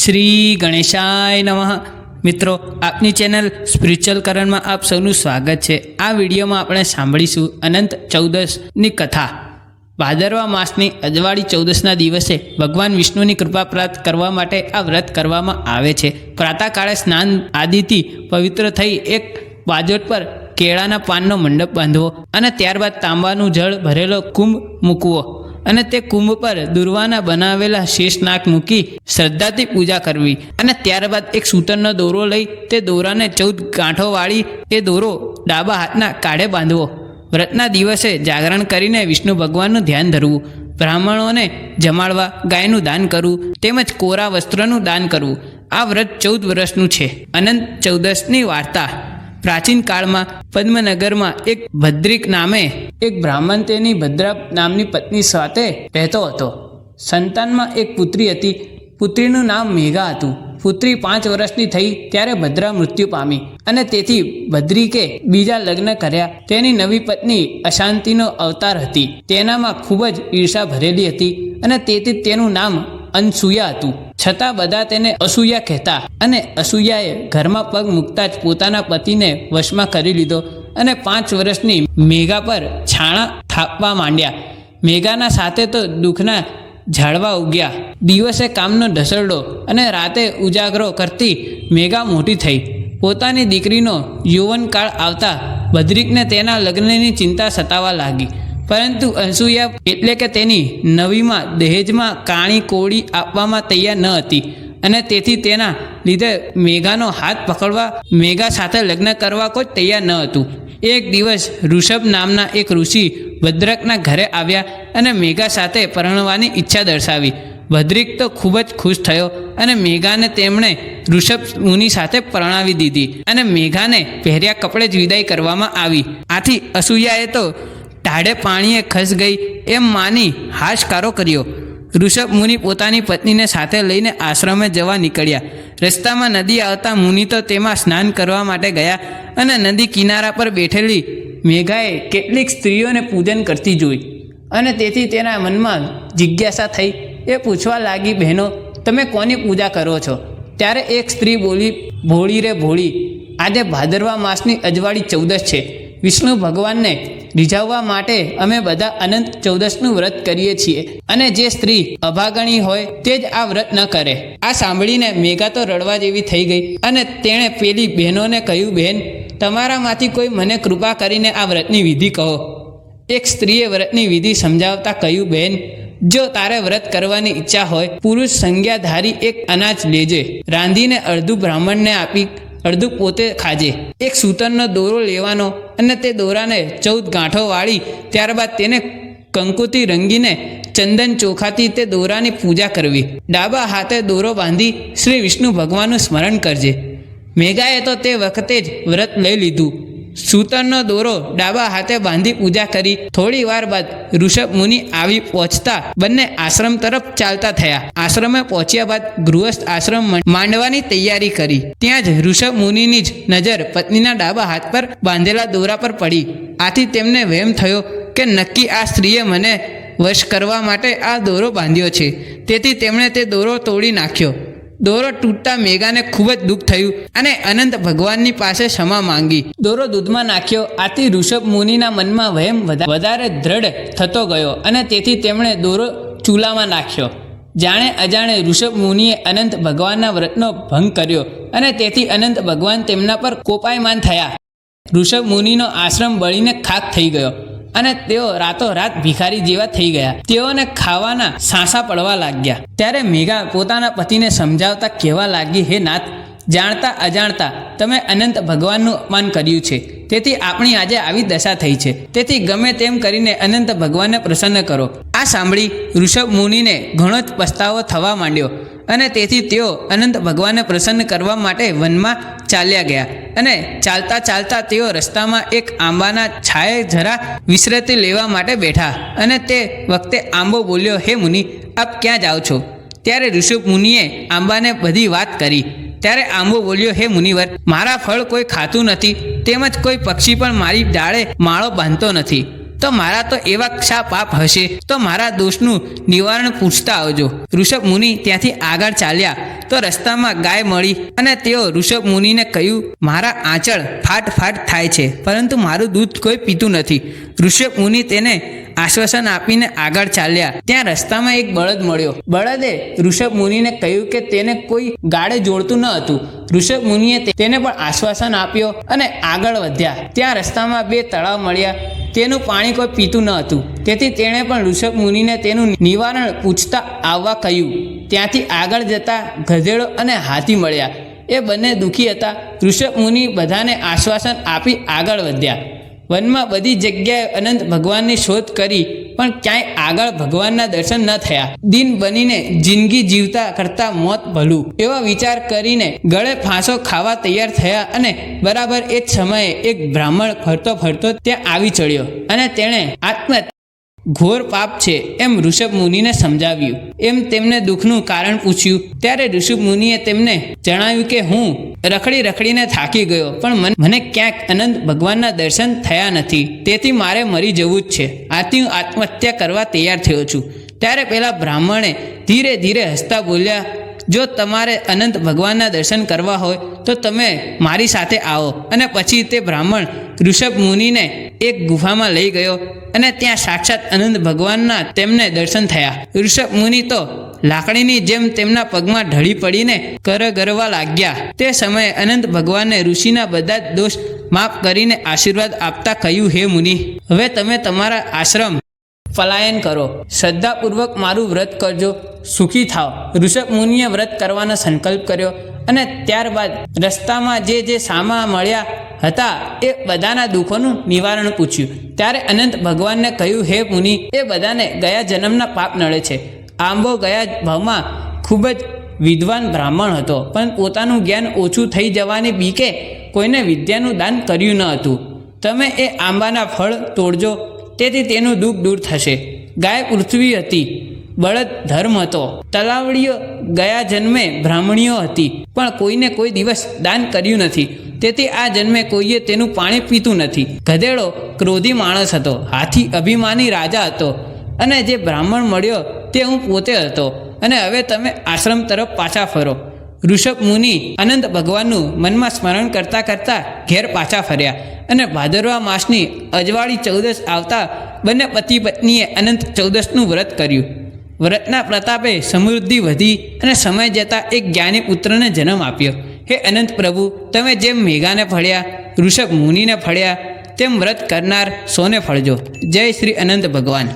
શ્રી ગણેશાય નમઃ. મિત્રો, આપની ચેનલ સ્પિરિચ્યુઅલ કરણમાં આપ સૌનું સ્વાગત છે. આ વિડીયોમાં આપણે સાંભળીશું અનંત ચૌદસની કથા. ભાદરવા માસની અજવાળી ચૌદસના દિવસે ભગવાન વિષ્ણુની કૃપા પ્રાપ્ત કરવા માટે આ વ્રત કરવામાં આવે છે. પ્રાતઃકાળે સ્નાન આદિથી પવિત્ર થઈ એક બાજોટ પર કેળાના પાનનો મંડપ બાંધવો અને ત્યારબાદ તાંબાનું જળ ભરેલો કુંભ મૂકવો અને તે કુંભ પર દુર્વાના બનાવેલા શેષનાગ મૂકી શ્રદ્ધાથી પૂજા કરવી અને ત્યારબાદ એક સૂતરનો દોરો લઈ તે દોરાને 14 ગાંઠો વાળી તે દોરો ડાબા હાથના કાઢે બાંધવો. વ્રતના દિવસે જાગરણ કરીને વિષ્ણુ ભગવાનનું ધ્યાન ધરવું, બ્રાહ્મણોને જમાડવા, ગાયનું દાન કરવું તેમજ કોરા વસ્ત્રનું દાન કરવું. આ વ્રત 14 વર્ષનું છે. અનંત ચૌદસની વાર્તા. પ્રાચીન કાળમાં પદ્મનગરમાં એક ભદ્રિક નામે એક બ્રાહ્મણ તેની ભદ્રા નામની પત્ની સાથે રહેતો હતો. સંતાનમાં એક પુત્રી હતી. પુત્રીનું નામ મેઘા હતું. પુત્રી 5 વર્ષની થઈ ત્યારે ભદ્રા મૃત્યુ પામી અને તેથી ભદ્રિકે બીજા લગ્ન કર્યા. તેની નવી પત્ની અશાંતિનો અવતાર હતી. તેનામાં ખૂબ જ ઈર્ષા ભરેલી હતી અને તેથી તેનું નામ અનસૂયા હતું. છતાં બધા તેને અસૂયા કહેતા અને અસૂયાએ ઘરમાં પગ મૂકતા જ પોતાના પતિને વશમાં કરી લીધો અને 5 વર્ષની મેઘા પર છાણા થાપવા માંડ્યા. મેઘાના સાથે તો દુઃખના ઝાડવા ઉગ્યા. દિવસે કામનો ઢસરડો અને રાતે ઉજાગરો કરતી મેઘા મોટી થઈ. પોતાની દીકરીનો યૌવનકાળ આવતા ભદ્રિકને તેના લગ્નની ચિંતા સતાવા લાગી. પરંતુ અનસૂયા એટલે કે તેની નવીમાં દહેજમાં કાણી કોળી આપવામાં તૈયાર ન હતી અને તેથી તેના લીધે મેઘાનો હાથ પકડવા, મેઘા સાથે લગ્ન કરવા કોઈ તૈયાર ન હતું. એક દિવસ ઋષભ નામના એક ઋષિ ભદ્રકના ઘરે આવ્યા અને મેઘા સાથે પરણવાની ઈચ્છા દર્શાવી. ભદ્રિક તો ખૂબ જ ખુશ થયો અને મેઘાને તેમણે ઋષભ મુનિ સાથે પરણાવી દીધી અને મેઘાને પહેર્યા કપડે જ વિદાય કરવામાં આવી. આથી અસૂયાએ તો ટાઢે પાણીએ ખસ ગઈ એમ માની હાશકારો કર્યો. ઋષભ મુનિ પોતાની પત્નીને સાથે લઈને આશ્રમે જવા નીકળ્યા. રસ્તામાં નદી આવતા મુનિ તો તેમાં સ્નાન કરવા માટે ગયા અને નદી કિનારા પર બેઠેલી મેઘાએ કેટલીક સ્ત્રીઓને પૂજન કરતી જોઈ અને તેથી તેના મનમાં જિજ્ઞાસા થઈ. એ પૂછવા લાગી, બહેનો, તમે કોની પૂજા કરો છો? ત્યારે એક સ્ત્રી બોલી, ભોળી રે ભોળી, આજે ભાદરવા માસની અજવાળી ચૌદસ છે. વિષ્ણુ ભગવાનને રીઝાવવા માટે અમે બધા અનંત ચૌદસનું વ્રત કરીએ છીએ અને જે સ્ત્રી અભાગણી હોય તે જ આ વ્રત ન કરે. આ સાંભળીને મેઘા તો રડવા જેવી થઈ ગઈ અને તેણે પેલી બહેનોને કહ્યું, બહેન, તમારામાંથી કોઈ મને કૃપા કરીને આ વ્રતની વિધિ કહો. એક સ્ત્રીએ વ્રતની વિધિ સમજાવતા કહ્યું, બહેન, જો તારે વ્રત કરવાની ઈચ્છા હોય, પુરુષ સંજ્ઞાધારી એક અનાજ લેજે, રાંધીને અડધું બ્રાહ્મણને આપી અડધું પોતે ખાજે. એક સૂતરનો દોરો લેવાનો અને તે દોરાને 14 ગાંઠો વાળી ત્યારબાદ તેને કંકુથી રંગીને ચંદન ચોખાથી તે દોરાની પૂજા કરવી. ડાબા હાથે દોરો બાંધી શ્રી વિષ્ણુ ભગવાનનું સ્મરણ કરજે. મેઘાએ તો તે વખતે જ વ્રત લઈ લીધું. સૂતરનો દોરો ડાબા હાથે બાંધી પૂજા કરી. થોડી વાર બાદ ઋષભ મુનિ આવી પહોંચતા બંને આશ્રમ તરફ ચાલતા થયા. આશ્રમે પહોંચ્યા બાદ ગૃહસ્થ આશ્રમ માંડવાની તૈયારી કરી. ત્યાં જ ઋષભ મુનિની જ નજર પત્નીના ડાબા હાથ પર બાંધેલા દોરા પર પડી. આથી તેમને વહેમ થયો કે નક્કી આ સ્ત્રીએ મને વશ કરવા માટે આ દોરો બાંધ્યો છે. તેથી તેમણે તે દોરો તોડી નાખ્યો. દોરો તૂટતા મેઘાને ખૂબ જ દુઃખ થયું અને અનંત ભગવાનની પાસે ક્ષમા માંગી. દોરો દૂધમાં નાખ્યો. આથી ઋષભ મુનિના મનમાં વહેમ વધારે દ્રઢ થતો ગયો અને તેથી તેમણે દોરો ચૂલામાં નાખ્યો. જાણે અજાણે ઋષભ મુનિએ અનંત ભગવાનના વ્રતનો ભંગ કર્યો અને તેથી અનંત ભગવાન તેમના પર કોપાયમાન થયા. ઋષભ મુનિનો આશ્રમ બળીને ખાક થઈ ગયો અને તેઓ રાતોરાત ભિખારી જેવા થઈ ગયા. તેઓને ખાવાના સાંસા પડવા લાગ્યા. ત્યારે મેઘા પોતાના પતિને સમજાવતા કહેવા લાગી, હે નાથ, જાણતા અજાણતા તમે અનંત ભગવાનનું અપમાન કર્યું છે. તેથી આપણી આજે આવી દશા થઈ છે. તેથી ગમે તેમ કરીને અનંત ભગવાનને પ્રસન્ન કરો. આ સાંભળી ઋષભ મુનિને ઘણો જ પસ્તાવો થવા માંડ્યો અને તેથી તેઓ અનંત ભગવાનને પ્રસન્ન કરવા માટે વનમાં ચાલ્યા ગયા અને ચાલતા ચાલતા તેઓ રસ્તામાં એક આંબાના છાયે જરા વિશ્રાંતિ લેવા માટે બેઠા અને તે વખતે આંબો બોલ્યો, હે મુનિ, આપ ક્યાં જાઓ છો? ત્યારે ઋષભ મુનિએ આંબાને બધી વાત કરી. ત્યારે આંબો બોલ્યો, હે મુનિવર, મારા ફળ કોઈ ખાતું નથી તેમજ કોઈ પક્ષી પણ મારી ડાળે માળો બાંધતો નથી. તો મારા તો એવા શા પાપ હશે? તો મારા દોષનું નિવારણ પૂછતા આવજો. ઋષભ મુનિ ત્યાંથી આગળ ચાલ્યા તો રસ્તામાં ગાય મળી અને તેઓ ઋષભ મુનિને કહ્યું, મારા આંચળ ફાટ ફાટ થાય છે, પરંતુ મારું દૂધ કોઈ પીતું નથી. ઋષભ મુનિ તેને આશ્વાસન આપીને આગળ ચાલ્યા. ત્યાં રસ્તામાં એક બળદ મળ્યો. બળદે ઋષભ મુનિને કહ્યું કે તેને કોઈ ગાડે જોડતું ન હતું. ઋષભ મુનિએ તેને પણ આશ્વાસન આપ્યો અને આગળ વધ્યા. ત્યાં રસ્તામાં 2 તળાવ મળ્યા. તેનું પાણી કોઈ પીતું ન હતું. તેથી તેણે પણ ઋષભ મુનિને તેનું નિવારણ પૂછતા આવવા કહ્યું. ત્યાંથી આગળ જતા ગધેડો અને હાથી મળ્યા. એ બંને દુઃખી હતા. ઋષભ મુનિ બધાને આશ્વાસન આપી આગળ વધ્યા. વનમાં બધી જગ્યાએ અનંત ભગવાનની શોધ કરી, પણ ક્યાંય આગળ ભગવાનના દર્શન ન થયા. દિન બનીને જિંદગી જીવતા કરતાં મોત ભલું એવો વિચાર કરીને ગળે ફાંસો ખાવા તૈયાર થયા અને બરાબર એ જ સમયે એક બ્રાહ્મણ ફરતો ફરતો ત્યાં આવી ચડ્યો અને તેણે આત્મહત્યા ઘોર પાપ છે એમ ઋષભ મુનિને સમજાવ્યું. એમ તેમને દુઃખનું કારણ પૂછ્યું. ત્યારે ઋષભ મુનિએ તેમને જણાવ્યું કે હું રખડીને થાકી ગયો, પણ મને ક્યાંક અનંત ભગવાનના દર્શન થયા નથી, તેથી મારે મરી જવું જ છે. આથી હું આત્મહત્યા કરવા તૈયાર થયો છું. ત્યારે પેલા બ્રાહ્મણે ધીરે ધીરે હસતા બોલ્યા, જો તમારે અનંત ભગવાનના દર્શન કરવા હોય તો તમે મારી સાથે આવો. અને પછી તે બ્રાહ્મણ ઋષભ મુનિને એક ગુફામાં લઈ ગયો અને ત્યાં સાક્ષાત અનંત ભગવાનના તેમને દર્શન થયા. ઋષભ મુનિ તો લાકડીની જેમ તેમના પગમાં ઢળી પડીને કરગરવા લાગ્યા. તે સમયે અનંત ભગવાને ઋષિના બધા જ દોષ માફ કરીને આશીર્વાદ આપતા કહ્યું, હે મુનિ, હવે તમે તમારા આશ્રમ પલાયન કરો. શ્રદ્ધાપૂર્વક મારું વ્રત કરજો, સુખી થાઓ. ઋષભ મુનિએ વ્રત કરવાનો સંકલ્પ કર્યો અને ત્યારબાદ રસ્તામાં જે સામા મળ્યા હતા એ બધાના દુઃખોનું નિવારણ પૂછ્યું. ત્યારે અનંત ભગવાનને કહ્યું, હે મુનિ, એ બધાને ગયા જન્મના પાપ નડે છે. આંબો ગયા ભાવમાં ખૂબ જ વિદ્વાન બ્રાહ્મણ હતો, પણ પોતાનું જ્ઞાન ઓછું થઈ જવાની બીકે કોઈને વિદ્યાનું દાન કર્યું ન હતું. તમે એ આંબાના ફળ તોડજો, તેથી તેનું દુઃખ દૂર થશે. ગાય પૃથ્વી હતી, બળદ ધર્મ હતો, તલાવડીઓ ગયા જન્મે બ્રાહ્મણીઓ હતી, પણ કોઈને કોઈ દિવસ દાન કર્યું નથી, તેથી આ જન્મે કોઈએ તેનું પાણી પીતું નથી. ગધેડો ક્રોધી માણસ હતો, હાથી અભિમાની રાજા હતો, અને જે બ્રાહ્મણ મળ્યો તે હું પોતે હતો. અને હવે તમે આશ્રમ તરફ પાછા ફરો. ઋષભ મુનિ અનંત ભગવાનનું મનમાં સ્મરણ કરતાં કરતાં ઘેર પાછા ફર્યા અને ભાદરવા માસની અજવાળી 14 આવતા બંને પતિ પત્નીએ અનંત 14નું વ્રત કર્યું. વ્રતના પ્રતાપે સમૃદ્ધિ વધી અને સમય જતાં એક જ્ઞાની પુત્રને જન્મ આપ્યો. હે અનંત પ્રભુ, તમે જેમ મેઘાને ફળ્યા, ઋષભ મુનિને ફળ્યા, તેમ વ્રત કરનાર સોને ફળજો. જય શ્રી અનંત ભગવાન.